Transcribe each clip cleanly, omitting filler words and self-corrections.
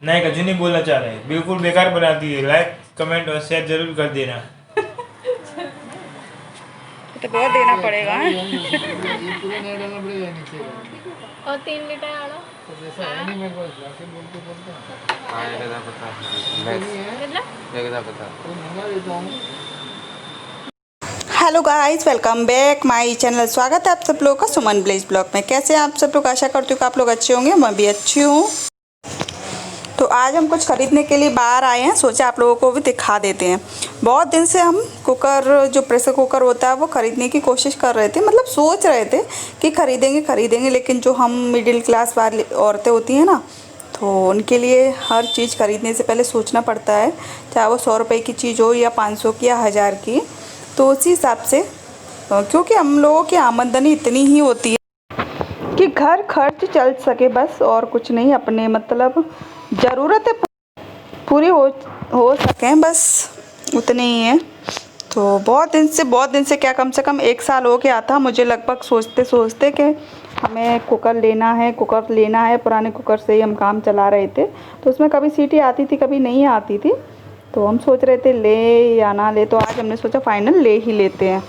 नहीं कजू नहीं बोलना चाह रहे, बिल्कुल बेकार बनाती है। लाइक कमेंट और शेयर जरूर कर देना। तो बहुत देना पड़ेगा ये पूरा नहीं डालना पड़ेगा नीचे का। और 3 लीटर आड़ा तो जैसा है नहीं मेरे पास जाके बोलते हाँ ये पता तो मंगा देता हूँ। Hello guys, welcome back my channel. स्वागत है आप सब लोगों का सुमन ब्लेज ब्लॉग में। कैसे हैं आप सब लोग? आशा करती हूँ कि आप लोग अच्छे होंगे, मैं भी अच्छी हूँ। तो आज हम कुछ खरीदने के लिए बाहर आए हैं, सोचा आप लोगों को भी दिखा देते हैं। बहुत दिन से हम कुकर, जो प्रेशर कुकर होता है, वो ख़रीदने की कोशिश कर रहे थे। मतलब सोच रहे थे कि ख़रीदेंगे, लेकिन जो हम मिडिल क्लास वाली औरतें होती हैं ना, तो उनके लिए हर चीज़ खरीदने से पहले सोचना पड़ता है, चाहे वो 100 रुपये की चीज़ हो या 500 की या 1000 की। तो उसी हिसाब से, क्योंकि हम लोगों की आमदनी इतनी ही होती है कि घर खर्च चल सके बस, और कुछ नहीं। अपने मतलब ज़रूरतें पूरी हो सकें बस, उतने ही हैं। तो बहुत दिन से क्या, कम से कम 1 साल हो गया था मुझे लगभग सोचते सोचते कि हमें कुकर लेना है। पुराने कुकर से ही हम काम चला रहे थे, तो उसमें कभी सीटी आती थी, कभी नहीं आती थी। तो हम सोच रहे थे ले या ना ले, तो आज हमने सोचा फ़ाइनल ले ही लेते हैं।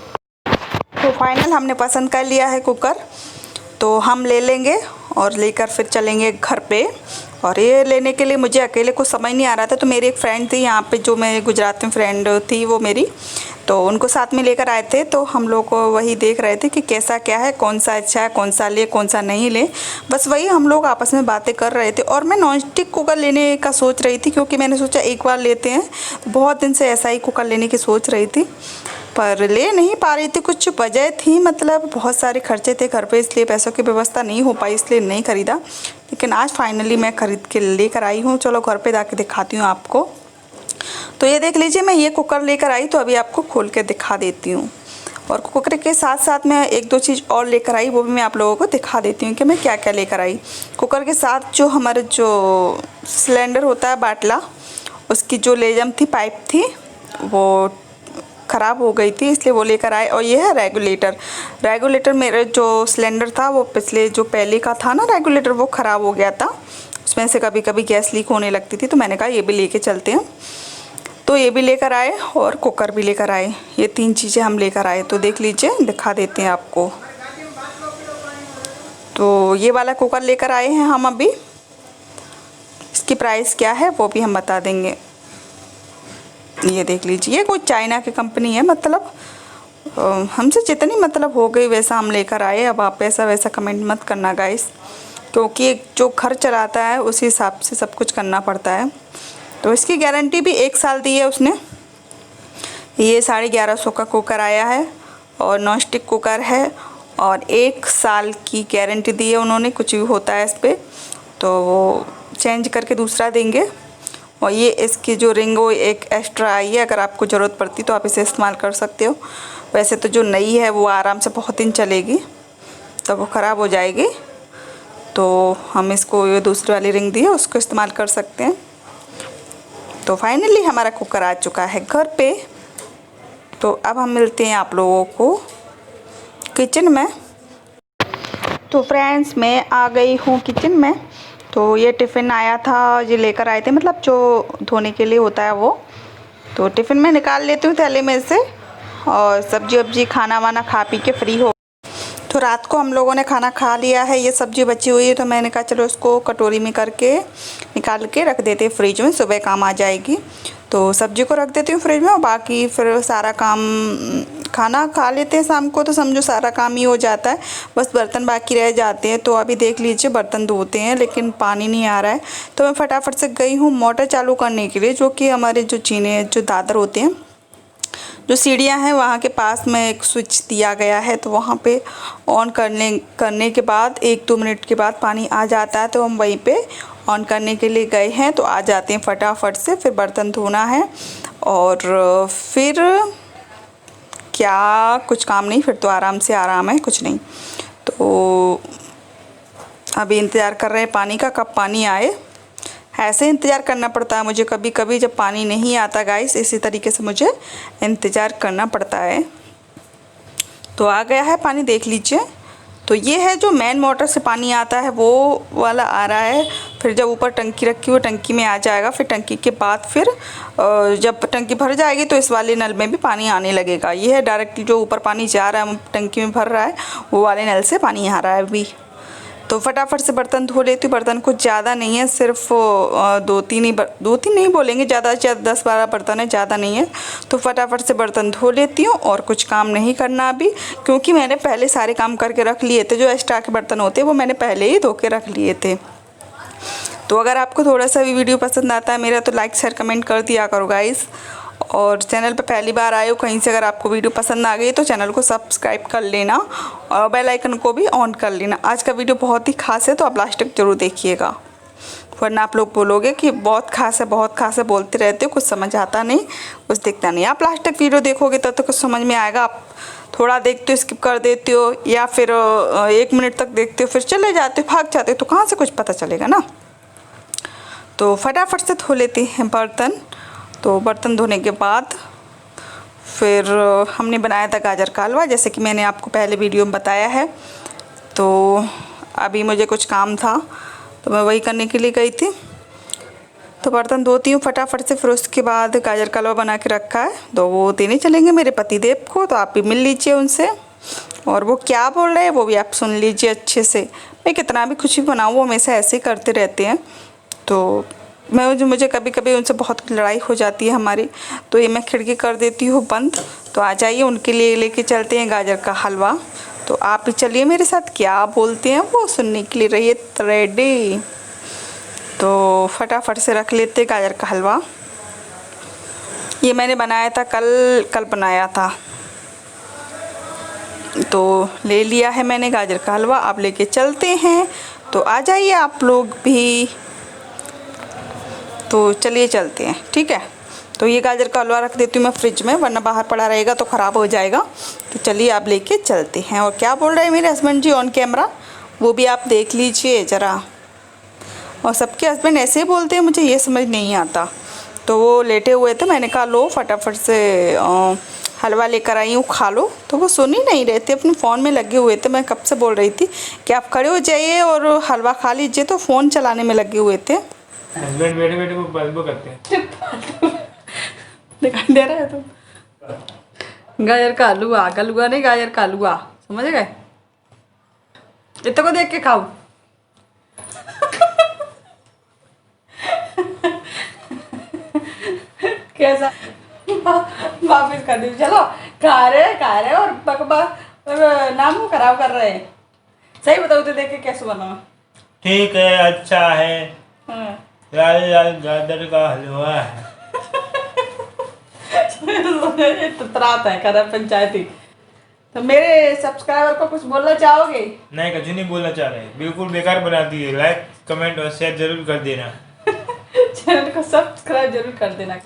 तो फाइनल हमने पसंद कर लिया है कुकर, तो हम ले लेंगे और लेकर फिर चलेंगे घर पे। और ये लेने के लिए मुझे अकेले को समझ नहीं आ रहा था, तो मेरी एक फ्रेंड थी यहाँ पे, जो मेरे गुजरात में फ्रेंड थी वो मेरी, तो उनको साथ में लेकर आए थे। तो हम लोग को वही देख रहे थे कि कैसा क्या है, कौन सा अच्छा है, कौन सा ले कौन सा नहीं ले, बस वही हम लोग आपस में बातें कर रहे थे। और मैं नॉन स्टिक कुकर लेने का सोच रही थी, क्योंकि मैंने सोचा एक बार लेते हैं। बहुत दिन से ऐसा ही कुकर लेने की सोच रही थी, पर ले नहीं पा रही थी। कुछ वजह थी, मतलब बहुत सारे खर्चे थे घर पे, इसलिए पैसों की व्यवस्था नहीं हो पाई, इसलिए नहीं ख़रीदा। लेकिन आज फाइनली मैं ख़रीद के लेकर आई हूँ। चलो घर पे जाके दिखाती हूँ आपको। तो ये देख लीजिए, मैं ये कुकर लेकर आई, तो अभी आपको खोल के दिखा देती हूँ। और कुकर के साथ साथ मैं 1-2 चीज़ और लेकर आई, वो भी मैं आप लोगों को दिखा देती हूँ कि मैं क्या क्या लेकर आई। कुकर के साथ जो हमारे जो सिलेंडर होता है बाटला, उसकी जो लेजम थी, पाइप थी, वो ख़राब हो गई थी, इसलिए वो लेकर आए। और ये है रेगुलेटर मेरे जो सिलेंडर था, वो पिछले जो पहले का था ना रेगुलेटर, वो ख़राब हो गया था। उसमें से कभी कभी गैस लीक होने लगती थी, तो मैंने कहा ये भी लेके चलते हैं। तो ये भी लेकर आए और कुकर भी लेकर आए। ये 3 चीज़ें हम लेकर आए। तो देख लीजिए, दिखा देते हैं आपको। तो ये वाला कुकर लेकर आए हैं हम अभी। इसकी प्राइस क्या है वो भी हम बता देंगे। ये देख लीजिए, ये कोई चाइना की कंपनी है, मतलब हमसे जितनी मतलब हो गई वैसा हम लेकर आए। अब आप ऐसा वैसा कमेंट मत करना गाइस, क्योंकि जो घर चलाता है उसी हिसाब से सब कुछ करना पड़ता है। तो इसकी गारंटी भी 1 साल दी है उसने। ये 1150 का कुकर आया है, और नॉन स्टिक कुकर है, और 1 साल की गारंटी दी है उन्होंने। कुछ भी होता है इस पर तो वो चेंज करके दूसरा देंगे। और ये इसकी जो रिंग वो एक एक्स्ट्रा आई है, अगर आपको ज़रूरत पड़ती तो आप इसे इस्तेमाल कर सकते हो। वैसे तो जो नई है वो आराम से बहुत दिन चलेगी, तो वो ख़राब हो जाएगी। तो हम इसको ये दूसरी वाली रिंग दी है, उसको इस्तेमाल कर सकते हैं। तो फाइनली हमारा कुकर आ चुका है घर पे। तो अब हम मिलते हैं आप लोगों को किचन में। तो फ्रेंड्स, मैं आ गई हूँ किचन में। तो ये टिफ़िन आया था, ये लेकर आए थे, मतलब जो धोने के लिए होता है वो। तो टिफ़िन में निकाल लेती हूँ थैले में से, और सब्जी वब्जी खाना वाना खा पी के फ्री हो। तो रात को हम लोगों ने खाना खा लिया है। ये सब्जी बची हुई है, तो मैंने कहा चलो इसको कटोरी में करके निकाल के रख देते हैं फ्रिज में, सुबह काम आ जाएगी। तो सब्जी को रख देती हूँ फ्रिज में, और बाकी फिर सारा काम, खाना खा लेते हैं शाम को, तो समझो सारा काम ही हो जाता है। बस बर्तन बाकी रह जाते हैं। तो अभी देख लीजिए, बर्तन धोते हैं लेकिन पानी नहीं आ रहा है। तो मैं फटाफट से गई हूँ मोटर चालू करने के लिए, जो कि हमारे जो चीने जो दादर होते हैं, जो सीढ़ियाँ हैं वहाँ के पास में एक स्विच दिया गया है। तो वहाँ पे ऑन करने के बाद 1-2 मिनट के बाद पानी आ जाता है। तो हम वहीं पे ऑन करने के लिए गए हैं, तो आ जाते हैं फटाफट से। फिर बर्तन धोना है, और फिर क्या कुछ काम नहीं, फिर तो आराम है, कुछ नहीं। तो अभी इंतज़ार कर रहे हैं पानी का, कब पानी आए। ऐसे इंतज़ार करना पड़ता है मुझे कभी कभी, जब पानी नहीं आता गाइस, इसी तरीके से मुझे इंतज़ार करना पड़ता है। तो आ गया है पानी, देख लीजिए। तो ये है जो मेन मोटर से पानी आता है, वो वाला आ रहा है। फिर जब ऊपर टंकी रखी हुई टंकी में आ जाएगा, फिर टंकी के बाद फिर जब टंकी भर जाएगी तो इस वाले नल में भी पानी आने लगेगा। ये है डायरेक्टली जो ऊपर पानी जा रहा है टंकी में भर रहा है, वो वाले नल से पानी आ रहा है अभी। तो फटाफट से बर्तन धो लेती हूँ। बर्तन कुछ ज़्यादा नहीं है, सिर्फ दो तीन नहीं बोलेंगे, ज़्यादा से ज़्यादा 10-12 बर्तन है, ज़्यादा नहीं है। तो फटाफट से बर्तन धो लेती हूँ और कुछ काम नहीं करना अभी, क्योंकि मैंने पहले सारे काम करके रख लिए थे। जो एक्स्ट्रा के बर्तन होते हैं वो मैंने पहले ही धो के रख लिए थे। तो अगर आपको थोड़ा सा भी वीडियो पसंद आता है मेरा तो लाइक शेयर कमेंट कर दिया करो गाइस। और चैनल पर पहली बार आए हो कहीं से, अगर आपको वीडियो पसंद आ गई तो चैनल को सब्सक्राइब कर लेना और बेल आइकन को भी ऑन कर लेना। आज का वीडियो बहुत ही खास है तो आप लास्ट तक जरूर देखिएगा, वरना आप लोग बोलोगे कि बहुत खास है बोलते रहते हो, कुछ समझ आता नहीं, कुछ दिखता नहीं। आप लास्ट तक वीडियो देखोगे तब तो कुछ समझ में आएगा। आप थोड़ा देखते हो स्किप कर देते हो, या फिर 1 मिनट तक देखते हो फिर चले जाते हो, भाग जाते हो, तो कहाँ से कुछ पता चलेगा ना। तो फटाफट से धो लेते हैं बर्तन। तो बर्तन धोने के बाद फिर हमने बनाया था गाजर का हलवा, जैसे कि मैंने आपको पहले वीडियो में बताया है। तो अभी मुझे कुछ काम था तो मैं वही करने के लिए गई थी। तो बर्तन धोती हूँ फटाफट से, फिर उसके बाद गाजर का हलवा बना के रखा है तो वो देने चलेंगे मेरे पतिदेव को। तो आप भी मिल लीजिए उनसे, और वो क्या बोल रहे हैं वो भी आप सुन लीजिए अच्छे से। मैं कितना भी कुछ भी बनाऊँ वो हमेशा ऐसे ही करते रहते हैं। तो मुझे कभी कभी उनसे बहुत लड़ाई हो जाती है हमारी, तो ये मैं खिड़की कर देती हूँ बंद। तो आ जाइए, उनके लिए लेके चलते हैं गाजर का हलवा। तो आप भी चलिए मेरे साथ, क्या बोलते हैं वो सुनने के लिए रहिए रेडी। तो फटाफट से रख लेते हैं गाजर का हलवा। ये मैंने बनाया था कल बनाया था, तो ले लिया है मैंने गाजर का हलवा। आप लेके चलते हैं, तो आ जाइए आप लोग भी। तो चलिए चलते हैं, ठीक है। तो ये गाजर का हलवा रख देती हूँ मैं फ्रिज में, वरना बाहर पड़ा रहेगा तो ख़राब हो जाएगा। तो चलिए आप लेके चलते हैं। और क्या बोल रहे हैं मेरे हस्बैंड जी ऑन कैमरा, वो भी आप देख लीजिए ज़रा। और सबके हस्बैंड ऐसे ही बोलते हैं, मुझे ये समझ नहीं आता। तो वो लेटे हुए थे, मैंने कहा लो फटाफट से हलवा लेकर आई हूँ, खा लो। तो वो सुन ही नहीं रहे थे, अपने फ़ोन में लगे हुए थे। मैं कब से बोल रही थी कि आप खड़े हो जाइए और हलवा खा लीजिए, तो फ़ोन चलाने में लगे हुए थे। हस्बैंड बैठे बैठे वो बल्ब करते हैं। दिखाई दे रहा है तो गाजर का हलवा, गलुआ नहीं गाजर का हलवा, समझ गए। इतना को देख के खाओ। कैसा वापिस कर दी, चलो खा रहे और बकबक नाम खराब कर रहे हैं। सही बताओ तो देख के कैसे बना। ठीक है, अच्छा है, लाल लाल गाजर का हलवा है। तरात है कर पंचायती। तो मेरे सब्सक्राइबर को कुछ बोलना चाहोगे? नहीं, कुछ नहीं बोलना चाह रहे, बिल्कुल बेकार बनाती है। लाइक कमेंट और शेयर जरूर कर देना। चैनल को सब्सक्राइब जरूर कर देना।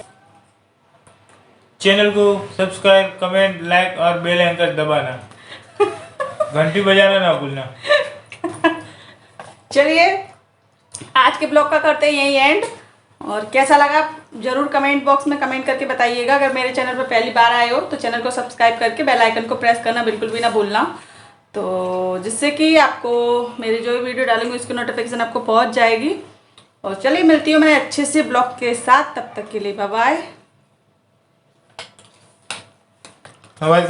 चैनल को सब्सक्राइब, कमेंट, लाइक और बेल आइकन दबाना, घंटी बजाना ना भूलना। चलिए आज के ब्लॉग का करते हैं यही एंड। और कैसा लगा जरूर कमेंट बॉक्स में कमेंट करके बताइएगा। अगर मेरे चैनल पर पहली बार आए हो तो चैनल को सब्सक्राइब करके बेल आइकन को प्रेस करना बिल्कुल भी ना भूलना, तो जिससे कि आपको मेरी जो भी वीडियो डालूंगी उसकी नोटिफिकेशन आपको पहुंच जाएगी। और चलिए मिलती हूँ मैं अच्छे से ब्लॉग के साथ, तब तक के लिए बाय बाय।